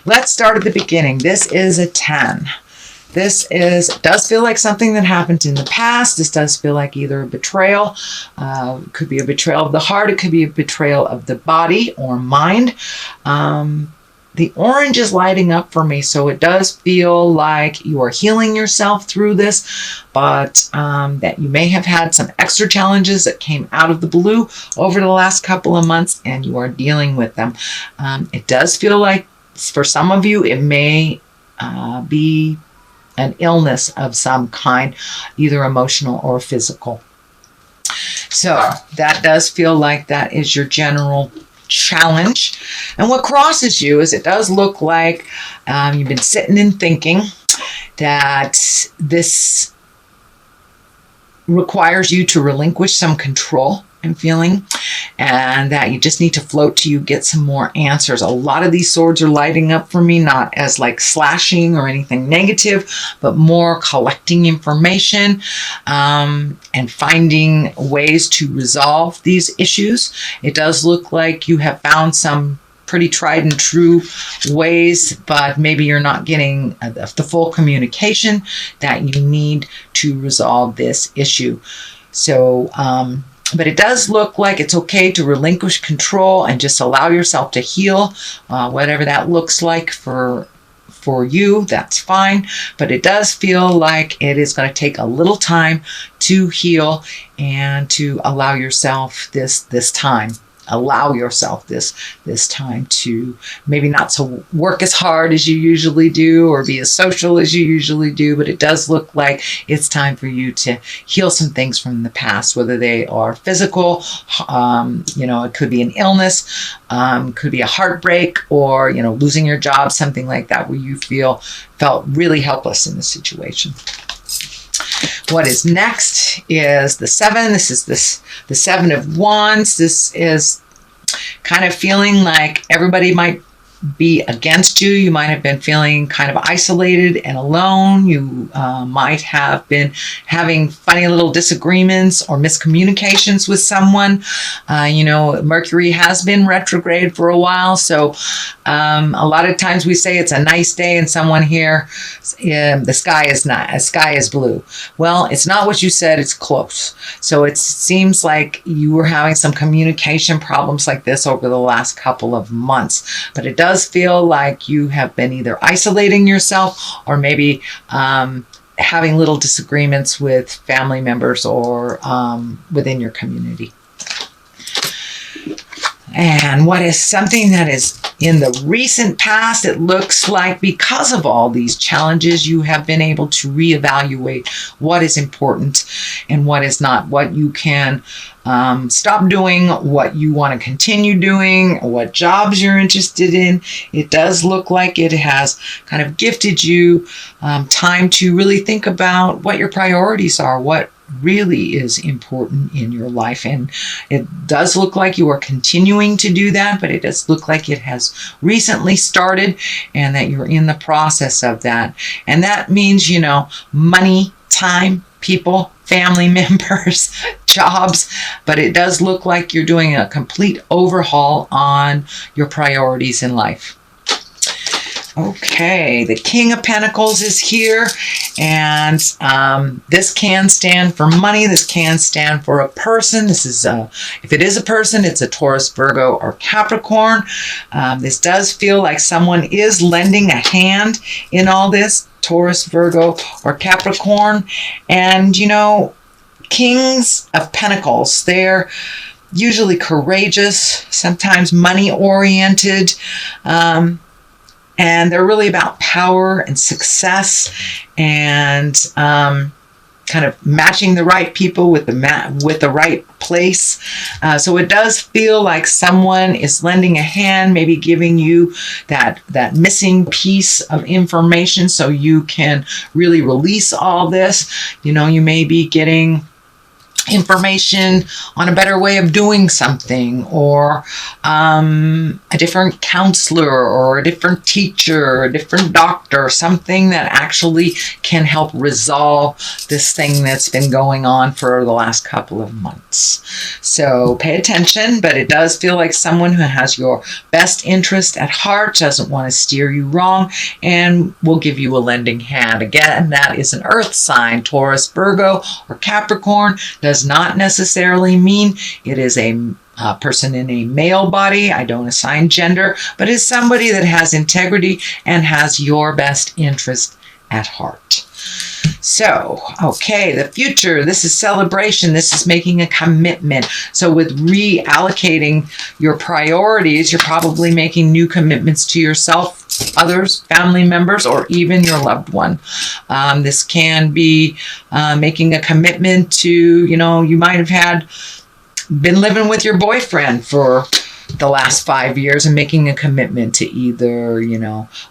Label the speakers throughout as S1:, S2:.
S1: let's start at the beginning. This is a 10. It does feel like something that happened in the past. This does feel like either a betrayal. It could be a betrayal of the heart. It could be a betrayal of the body or mind. The orange is lighting up for me, so it does feel like you are healing yourself through this, but that you may have had some extra challenges that came out of the blue over the last couple of months, and you are dealing with them. It does feel like, for some of you, it may be an illness of some kind, either emotional or physical. So that does feel like that is your general challenge. And what crosses you is it does look like you've been sitting and thinking that this requires you to relinquish some control and feeling, and that you just need to float till you get some more answers. A lot of these swords are lighting up for me, not as like slashing or anything negative, but more collecting information and finding ways to resolve these issues. It does look like you have found some pretty tried and true ways, but maybe you're not getting the full communication that you need to resolve this issue. So, but it does look like it's okay to relinquish control and just allow yourself to heal, whatever that looks like for you, that's fine. But it does feel like it is going to take a little time to heal and to allow yourself this time. Allow yourself this time to maybe not to work as hard as you usually do or be as social as you usually do, but it does look like it's time for you to heal some things from the past, whether they are physical, it could be an illness, could be a heartbreak, or, losing your job, something like that, where you felt really helpless in the situation. What is next is the 7. This is the 7 of Wands. This is kind of feeling like everybody might be against you. You might have been feeling kind of isolated and alone. You might have been having funny little disagreements or miscommunications with someone. Mercury has been retrograde for a while, so a lot of times we say it's a nice day and someone here, the sky is blue. Well, it's not what you said, it's close. So it seems like you were having some communication problems like this over the last couple of months, but it does feel like you have been either isolating yourself or maybe having little disagreements with family members or within your community. And what is something that is in the recent past, it looks like because of all these challenges, you have been able to reevaluate what is important and what is not, what you can stop doing, what you want to continue doing, what jobs you're interested in. It does look like it has kind of gifted you time to really think about what your priorities are, what really is important in your life. And it does look like you are continuing to do that, but it does look like it has recently started and that you're in the process of that. And that means, money, time, people, family members, jobs, but it does look like you're doing a complete overhaul on your priorities in life. Okay, the King of Pentacles is here, and this can stand for money. This can stand for a person. This is, if it is a person, it's a Taurus, Virgo, or Capricorn. This does feel like someone is lending a hand in all this, Taurus, Virgo, or Capricorn. And, Kings of Pentacles, they're usually courageous, sometimes money-oriented, and they're really about power and success and kind of matching the right people with the right place. So it does feel like someone is lending a hand, maybe giving you that missing piece of information so you can really release all this. You may be getting information on a better way of doing something, or a different counselor or a different teacher or a different doctor, something that actually can help resolve this thing that's been going on for the last couple of months. So pay attention, but it does feel like someone who has your best interest at heart, doesn't want to steer you wrong, and will give you a lending hand. Again, that is an earth sign. Taurus, Virgo, or Capricorn does not necessarily mean it is a person in a male body. I don't assign gender, but is somebody that has integrity and has your best interest at heart. So, okay, the future, this is celebration. This is making a commitment. So with reallocating your priorities, you're probably making new commitments to yourself, others, family members, or even your loved one. This can be making a commitment to, you might have been living with your boyfriend for the last 5 years and making a commitment to either,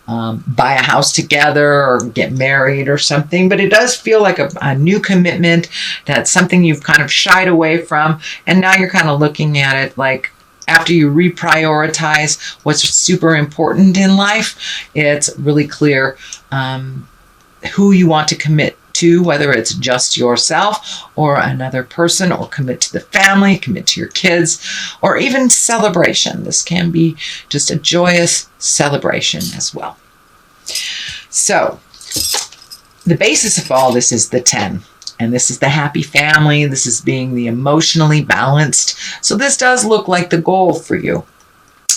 S1: buy a house together or get married or something. But it does feel like a new commitment. That's something you've kind of shied away from. And now you're kind of looking at it like, after you reprioritize what's super important in life, it's really clear who you want to commit to, whether it's just yourself or another person, or commit to the family, commit to your kids, or even celebration. This can be just a joyous celebration as well. So the basis of all this is the 10. And this is the happy family. This is being the emotionally balanced. So this does look like the goal for you,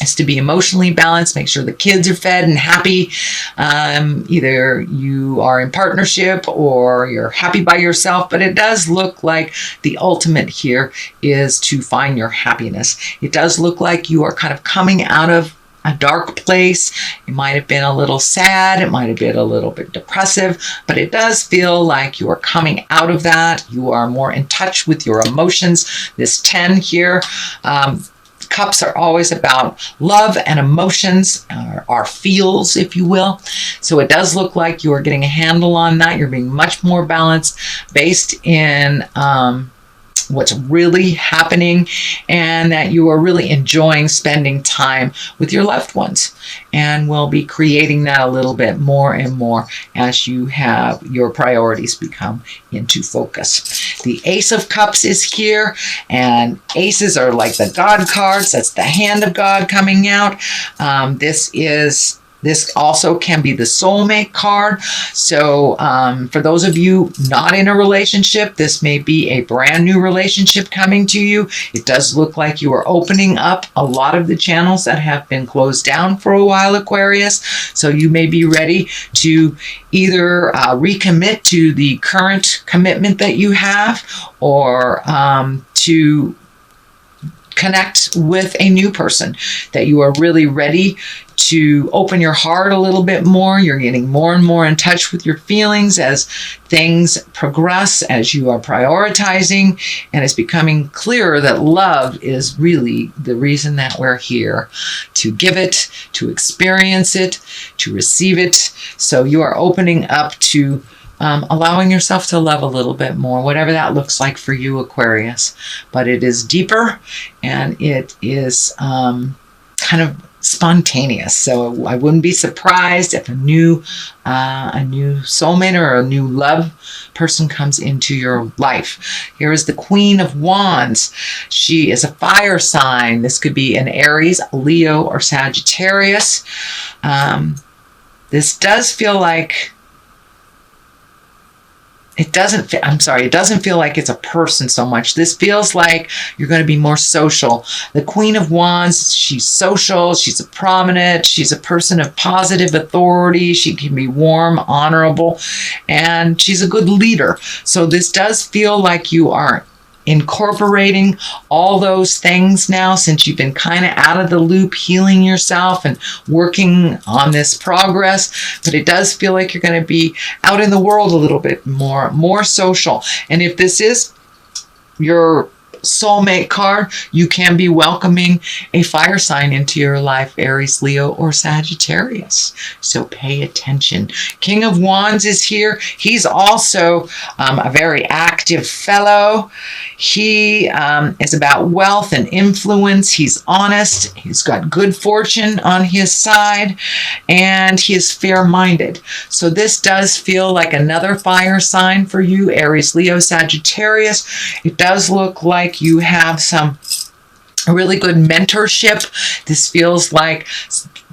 S1: is to be emotionally balanced, make sure the kids are fed and happy. Either you are in partnership or you're happy by yourself, but it does look like the ultimate here is to find your happiness. It does look like you are kind of coming out of a dark place. It might have been a little sad. It might have been a little bit depressive, but it does feel like you are coming out of that. You are more in touch with your emotions. This 10 here, Cups are always about love and emotions, our feels, if you will. So it does look like you are getting a handle on that. You're being much more balanced based in what's really happening, and that you are really enjoying spending time with your loved ones, and will be creating that a little bit more and more as you have your priorities become into focus. The Ace of Cups is here, and aces are like the God cards. That's the hand of God coming out. This also can be the soulmate card. So for those of you not in a relationship, this may be a brand new relationship coming to you. It does look like you are opening up a lot of the channels that have been closed down for a while, Aquarius. So you may be ready to either recommit to the current commitment that you have, or to connect with a new person, that you are really ready to open your heart a little bit more. You're getting more and more in touch with your feelings as things progress, as you are prioritizing, and it's becoming clearer that love is really the reason that we're here, to give it, to experience it, to receive it. So you are opening up to allowing yourself to love a little bit more, whatever that looks like for you, Aquarius. But it is deeper, and it is kind of spontaneous. So I wouldn't be surprised if a new soulmate or a new love person comes into your life. Here is the Queen of Wands. She is a fire sign. This could be an Aries, Leo, or Sagittarius. This does feel like it doesn't feel like it's a person so much. This feels like you're going to be more social. The Queen of Wands, she's social, she's a prominent, she's a person of positive authority. She can be warm, honorable, and she's a good leader. So this does feel like you are incorporating all those things now, since you've been kind of out of the loop, healing yourself and working on this progress. But it does feel like you're going to be out in the world a little bit more social. And if this is your soulmate card, you can be welcoming a fire sign into your life, Aries, Leo, or Sagittarius. So pay attention. King of Wands is here. He's also a very active fellow. He is about wealth and influence. He's honest. He's got good fortune on his side, and he is fair-minded. So this does feel like another fire sign for you, Aries, Leo, Sagittarius. It does look like you have some really good mentorship. This feels like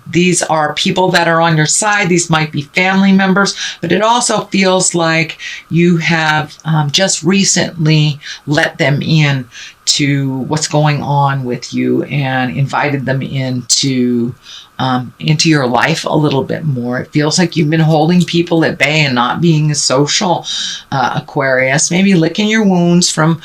S1: these are people that are on your side. These might be family members, but it also feels like you have just recently let them in to what's going on with you and invited them into your life a little bit more. It feels like you've been holding people at bay and not being as social, Aquarius. Maybe licking your wounds from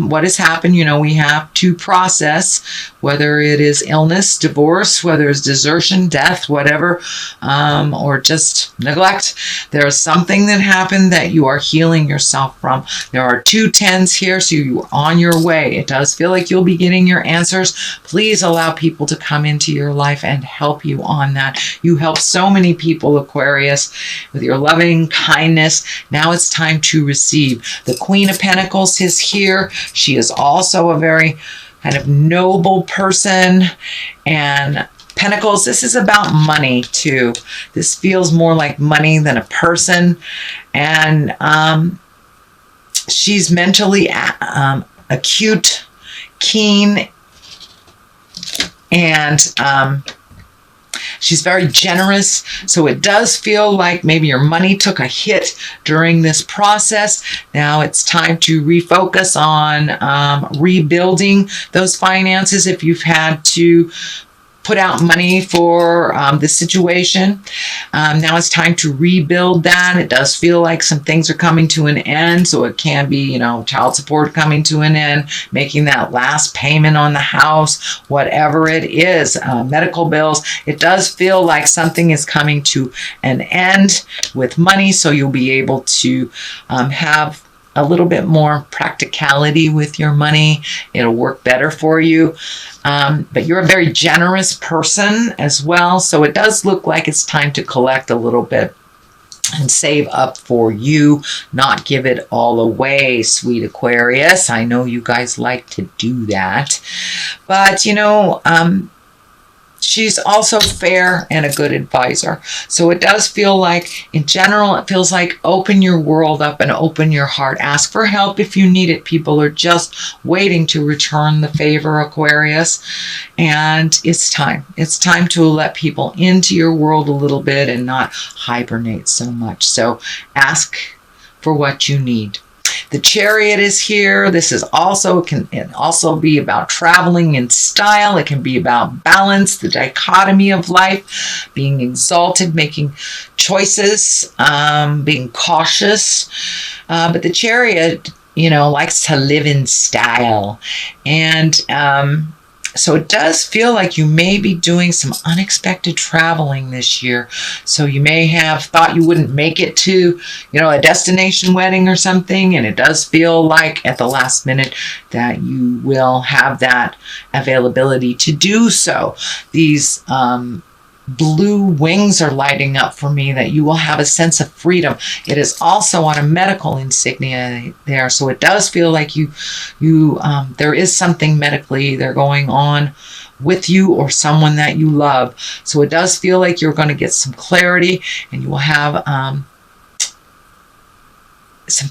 S1: what has happened. You know, we have to process, whether it is illness, divorce, whether it's desertion, death, whatever, or just neglect. There's something that happened that you are healing yourself from. There are 2 10s here, so you're on your way. It does feel like you'll be getting your answers. Please allow people to come into your life and help you on that. You help so many people, Aquarius, with your loving kindness. Now it's time to receive. The Queen of Pentacles is here. She is also a very kind of noble person. And Pentacles, this is about money too. This feels more like money than a person. And she's mentally acute, keen, and she's very generous. So it does feel like maybe your money took a hit during this process. Now it's time to refocus on rebuilding those finances if you've had to put out money for the situation. Now it's time to rebuild that. It does feel like some things are coming to an end. So it can be, you know, child support coming to an end, making that last payment on the house, whatever it is, medical bills. It does feel like something is coming to an end with money. So you'll be able to have a little bit more practicality with your money. It'll work better for you. But you're a very generous person as well. So it does look like it's time to collect a little bit and save up for you, not give it all away, sweet Aquarius. I know you guys like to do that. But, you know, she's also fair and a good advisor. So it does feel like, in general, it feels like open your world up and open your heart. Ask for help if you need it. People are just waiting to return the favor, Aquarius. And it's time. It's time to let people into your world a little bit and not hibernate so much. So ask for what you need. The Chariot is here. This is also, can also be about traveling in style. It can be about balance, the dichotomy of life, being exalted, making choices, being cautious. But the Chariot, you know, likes to live in style. And so it does feel like you may be doing some unexpected traveling this year. So you may have thought you wouldn't make it to, you know, a destination wedding or something. And it does feel like at the last minute that you will have that availability to do so. These blue wings are lighting up for me, that you will have a sense of freedom. It is also on a medical insignia there. So it does feel like there is something medically either going on with you or someone that you love. So it does feel like you're going to get some clarity, and you will have some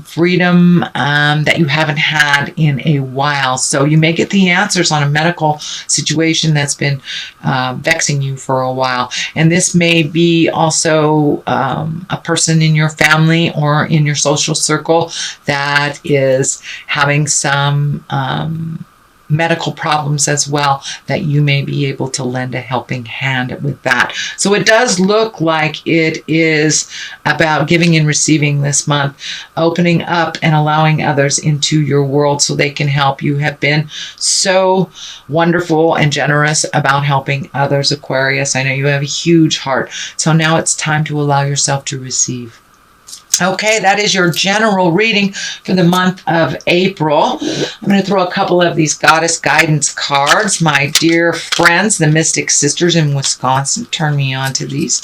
S1: freedom that you haven't had in a while. So you may get the answers on a medical situation that's been vexing you for a while. And this may be also a person in your family or in your social circle that is having some medical problems as well, that you may be able to lend a helping hand with that. So it does look like it is about giving and receiving this month, opening up and allowing others into your world so they can help. You have been so wonderful and generous about helping others, Aquarius. I know you have a huge heart. So now it's time to allow yourself to receive. Okay, that is your general reading for the month of April. I'm going to throw a couple of these goddess guidance cards. My dear friends, the Mystic Sisters in Wisconsin, turned me on to these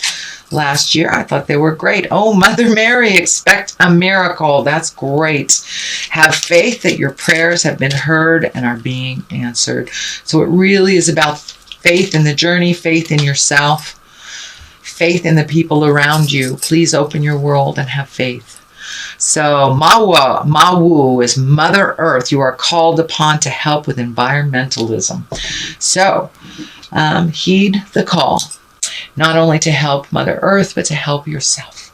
S1: last year. I thought they were great. Oh, Mother Mary, expect a miracle. That's great. Have faith that your prayers have been heard and are being answered. So it really is about faith in the journey, faith in yourself, faith in the people around you. Please open your world and have faith. So Mawu is Mother Earth. You are called upon to help with environmentalism. So heed the call, not only to help Mother Earth, but to help yourself.